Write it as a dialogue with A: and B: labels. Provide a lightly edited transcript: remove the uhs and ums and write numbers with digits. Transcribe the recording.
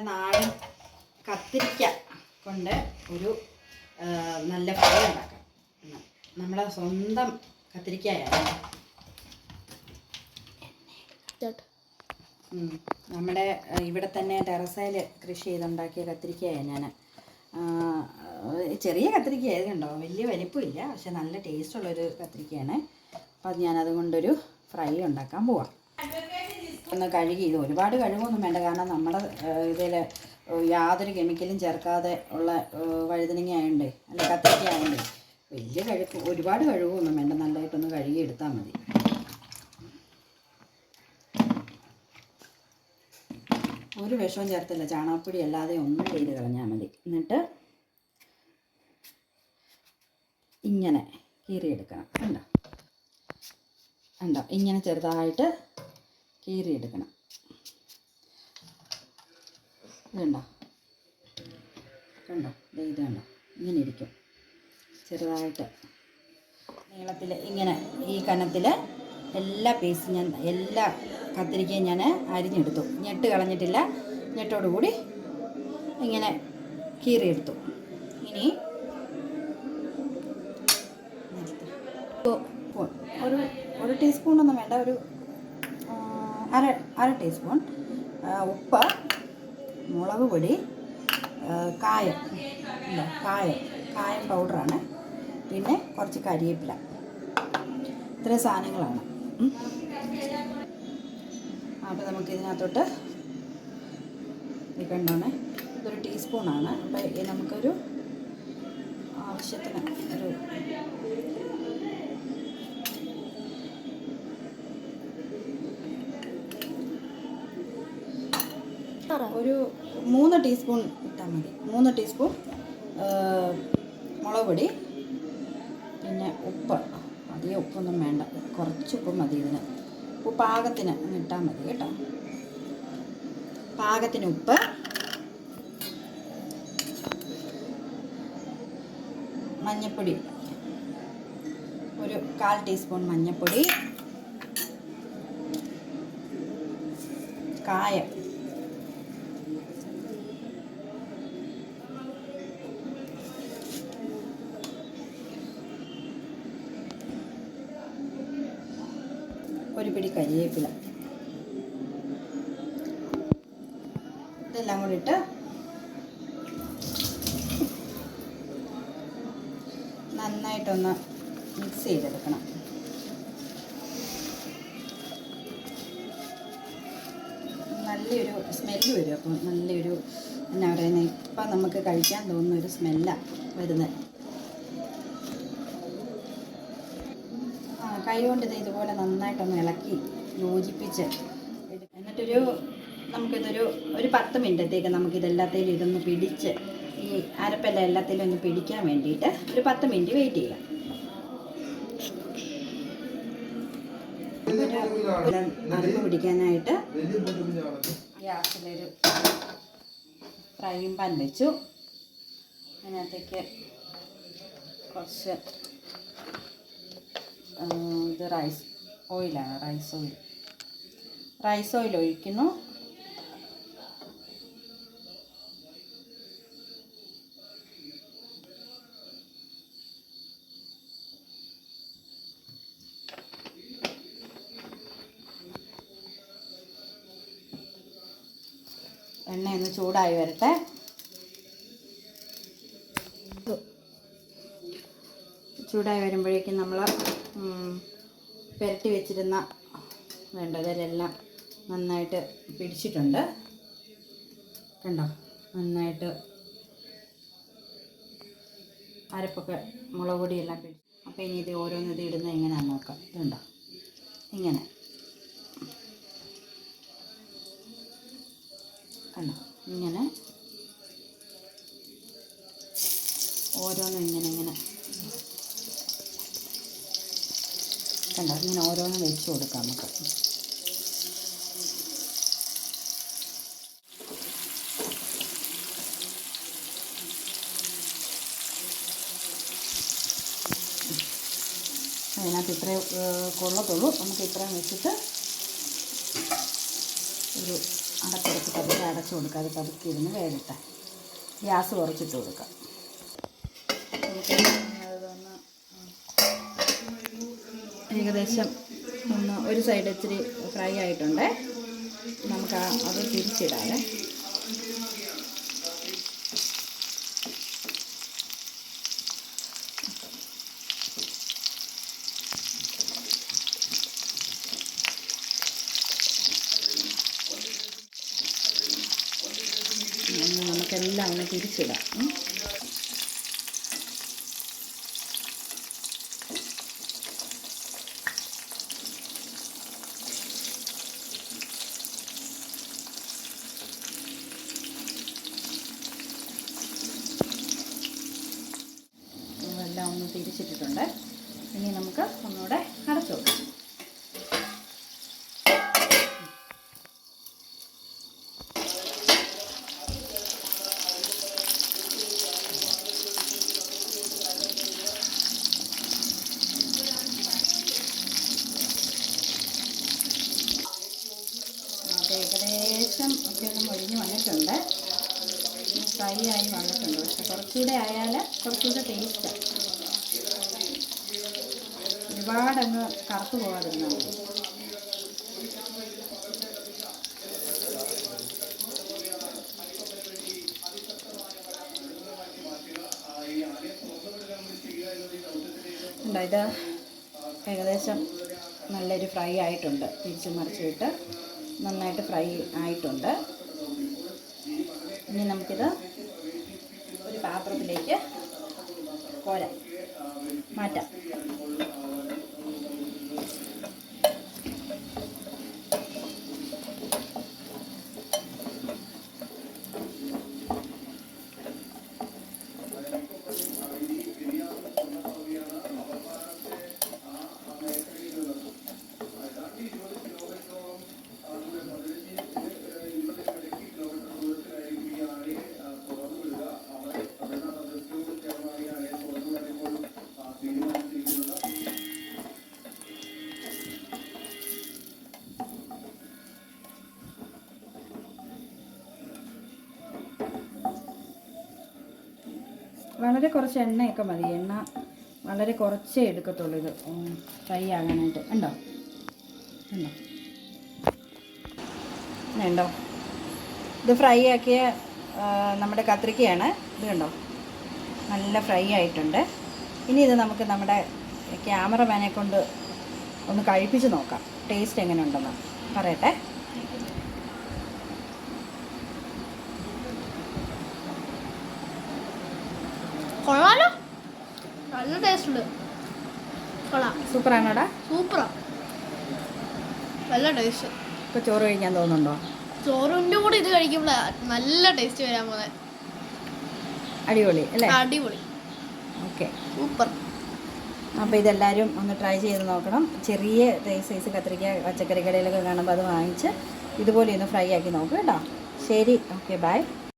A: നാടൻ കത്തിരിക്ക കൊണ്ട് ഒരു നല്ല ഫ്രൈ ഉണ്ടാക്കാം. നമ്മളെ സ്വന്തം കത്തിരിക്കയാണ്. നമ്മുടെ ഇവിടെ തന്നെ ടെറസയിൽ കൃഷി ചെയ്തുണ്ടാക്കിയ കത്തിരിക്കയാണ് ഞാൻ. ചെറിയ കത്തിരിക്കയായത് കണ്ടോ, വലിയ വലിപ്പമില്ല, പക്ഷെ നല്ല ടേസ്റ്റുള്ളൊരു കത്തിരിക്കയാണ്. അപ്പം അത് ഞാനതുകൊണ്ടൊരു ഫ്രൈ ഉണ്ടാക്കാൻ പോവാം. ഒന്ന് കഴുകി, ഇത് ഒരുപാട് കഴുകൊന്നും വേണ്ട, കാരണം നമ്മുടെ ഇതിൽ യാതൊരു കെമിക്കലും ചേർക്കാതെ ഉള്ള വഴുതനങ്ങ ആയതുകൊണ്ട്, അല്ല കത്തിരിക്ക ആയതുകൊണ്ട് വലിയ ഒരുപാട് കഴുകൊന്നും വേണ്ട, നല്ലതായിട്ടൊന്ന് കഴുകി എടുത്താൽ മതി. ഒരു വിഷവും ചേർത്തില്ല, ചാണകപ്പൊടി അല്ലാതെ ഒന്നും ചെയ്ത് കളഞ്ഞാൽ മതി. എന്നിട്ട് ഇങ്ങനെ കീറിയെടുക്കണം. കണ്ടോ ഇങ്ങനെ ചെറുതായിട്ട് കീറിയെടുക്കണം. ഇതുണ്ടോ, കണ്ടോ, ഇത് കണ്ടോ, ഇങ്ങനെ ഇരിക്കും ചെറുതായിട്ട് നീളത്തിൽ. ഇങ്ങനെ ഈ കനത്തിൽ എല്ലാ പീസും ഞാൻ, എല്ലാ കത്തിരിക്കയും ഞാൻ അരിഞ്ഞെടുത്തു. ഞെട്ട് കളഞ്ഞിട്ടില്ല, ഞെട്ടോടുകൂടി ഇങ്ങനെ കീറിയെടുത്തു. ഇനി ഒരു ടീസ്പൂണൊന്നും വേണ്ട, ഒരു അര ടീസ്പൂൺ ഉപ്പ്, മുളക് പൊടി, കായം പൗഡറാണ്, പിന്നെ കുറച്ച് കരിവേപ്പില. ഇത്രയും സാധനങ്ങളാണ്. അപ്പോൾ നമുക്ക് ഇതിനകത്തോട്ട് കണ്ടോണേ, ഇതൊരു ടീസ്പൂണാണ്. അപ്പോൾ നമുക്കൊരു ആവശ്യത്തിന് ഒരു 3 ടീസ്പൂൺ ഇട്ടാൽ മതി. 3 ടീസ്പൂൺ മുളക് പൊടി, പിന്നെ ഉപ്പ്. അധികം ഉപ്പൊന്നും വേണ്ട, കുറച്ച് ഉപ്പ് മതി ഇതിന്. ഉപ്പ് പാകത്തിന് ഇട്ടാൽ മതി കേട്ടോ. പാകത്തിന് ഉപ്പ്, മഞ്ഞൾപ്പൊടി ഒരു 1/4 ടീസ്പൂൺ മഞ്ഞൾപ്പൊടി, കായം, ഒരു പിടി കരിവേപ്പില. ഇതെല്ലാം കൂടി ഇട്ട് നന്നായിട്ടൊന്ന് മിക്സ് ചെയ്തെടുക്കണം. നല്ലൊരു സ്മെല്ല് വരും. അപ്പം നല്ലൊരു എന്നാ പറയുന്നത്, ഇപ്പം നമുക്ക് കഴിക്കാൻ തോന്നുന്ന ഒരു സ്മെല്ലാണ് വരുന്നത്. കൈ കൊണ്ട് ഇതുപോലെ നന്നായിട്ടൊന്ന് ഇളക്കി യോജിപ്പിച്ച് എന്നിട്ടൊരു നമുക്കിതൊരു 10 മിനിറ്റത്തേക്ക് നമുക്കിതെല്ലാത്തേലും ഇതൊന്ന് പിടിച്ച്, ഈ അരപ്പെല്ലാം എല്ലാത്തേലും ഒന്ന് പിടിക്കാൻ വേണ്ടിയിട്ട് ഒരു 10 മിനിറ്റ് വെയിറ്റ് ചെയ്യാം. അരപ്പ് പിടിക്കാനായിട്ട് ഗ്യാസിലൊരു ഫ്രൈയിങ് പാൻ വെച്ചു. അതിനകത്തേക്ക് കുറച്ച് ഇത് റൈസ് ഓയിലാണ്, റൈസ് ഓയിൽ ഒഴിക്കുന്നു. എണ്ണയൊന്ന് ചൂടായി വരട്ടെ. ചൂടായി വരുമ്പോഴേക്കും നമ്മൾ പുരട്ടി വെച്ചിരുന്ന വേണ്ടതിലെല്ലാം നന്നായിട്ട് പിടിച്ചിട്ടുണ്ട്. കണ്ടോ, നന്നായിട്ട് അരപ്പൊക്കെ മുളക് പൊടിയെല്ലാം പിടിച്ചു. അപ്പോൾ ഇനി ഇത് ഓരോന്നിത് ഇടുന്നത് എങ്ങനെയാണെന്ന് നോക്കാം. ഇതുണ്ടോ, ഇങ്ങനെ കണ്ടോ, ഇങ്ങനെ ഓരോന്നും ഇങ്ങനെ കണ്ടോ, ഇങ്ങനെ ഓരോന്നും വെച്ച് കൊടുക്കാം നമുക്ക്. അതിനകത്ത് ഇത്രേ കൊള്ളത്തുള്ളൂ. നമുക്ക് ഇത്രയും വെച്ചിട്ട് ഒരു അടപ്പുറത്ത് പതുക്കെ അടച്ചു കൊടുക്കുക. അത് പതുക്കെ ഇരുന്ന് വേകട്ടെ. ഗ്യാസ് കുറച്ചിട്ട് കൊടുക്കാം. അതൊന്ന് ഏകദേശം ഒരു സൈഡ് ഇച്ചിരി ഫ്രൈ ആയിട്ടുണ്ട്. നമുക്ക് അത് തിരിച്ചിടാതെ. നമുക്കെല്ലാം ഒന്ന് തിരിച്ചിടാം. എല്ലാം ഒന്ന് തിരിച്ചിട്ടിട്ടുണ്ട്. ഇനി നമുക്ക് ഒന്നുകൂടെ അടച്ചു കൊടുക്കാം. ഏകദേശം ഒക്കെ ഒന്ന് മൊരിഞ്ഞ് വന്നിട്ടുണ്ട്. ഫ്രൈ ആയി വന്നിട്ടുണ്ട്. പക്ഷെ കുറച്ചുകൂടെ ആയാൽ കുറച്ചുകൂടെ ടേസ്റ്റാണ്. ഒരുപാടങ്ങ് കറുത്ത് പോകാതിരുന്നാൽ മതി. ഇത് ഏകദേശം നല്ലൊരു ഫ്രൈ ആയിട്ടുണ്ട്. തിരിച്ച് മറിച്ചിട്ട് നന്നായിട്ട് ഫ്രൈ ആയിട്ടുണ്ട്. ഇനി നമുക്കിത് ഒരു പാത്രത്തിലേക്ക് മാറ്റാം. വളരെ കുറച്ച് എണ്ണയൊക്കെ മതി. എണ്ണ വളരെ കുറച്ചേ എടുക്കത്തുള്ളൂ ഇത് ഫ്രൈ ആകാനായിട്ട്. ഉണ്ടോ ഇത് ഫ്രൈ ആക്കിയ നമ്മുടെ കത്രിക്കയാണ്. ഇത് കണ്ടോ, നല്ല ഫ്രൈ ആയിട്ടുണ്ട്. ഇനി ഇത് നമുക്ക് നമ്മുടെ ക്യാമറമാനെ കൊണ്ട് ഒന്ന് കഴിപ്പിച്ച് നോക്കാം. ടേസ്റ്റ് എങ്ങനെ ഉണ്ടെന്ന് പറയട്ടെ.
B: കൊള്ളാലോ, നല്ല ടേസ്റ്റ് ഉണ്ട്. കൊള്ളാം.
A: സൂപ്പറാണോടാ?
B: സൂപ്പറാ, നല്ല ടേസ്റ്റ്.
A: ഇപ്പോൾ ചോറ് കഴിക്കാൻ തോന്നുന്നുണ്ടോ?
B: ചോറിൻ്റെ കൂടെ ഇത് കഴിക്കുമ്പോൾ നല്ല ടേസ്റ്റ് വരാൻ പോകുന്നത്.
A: അടിപൊളി അല്ലേ?
B: അടിപൊളി.
A: Okay,
B: super.
A: അപ്പോൾ ഇതെല്ലാവരും ഒന്ന് ട്രൈ ചെയ്ത് നോക്കണം. ചെറിയ സൈസ് കത്തിരിക്ക പച്ചക്കറി കടയിലൊക്കെ കാണുമ്പോൾ അത് വാങ്ങിച്ച് ഇതുപോലെ ഒന്ന് ഫ്രൈ ആക്കി നോക്കുക കേട്ടോ. ശരി, ഓക്കെ, ബൈ.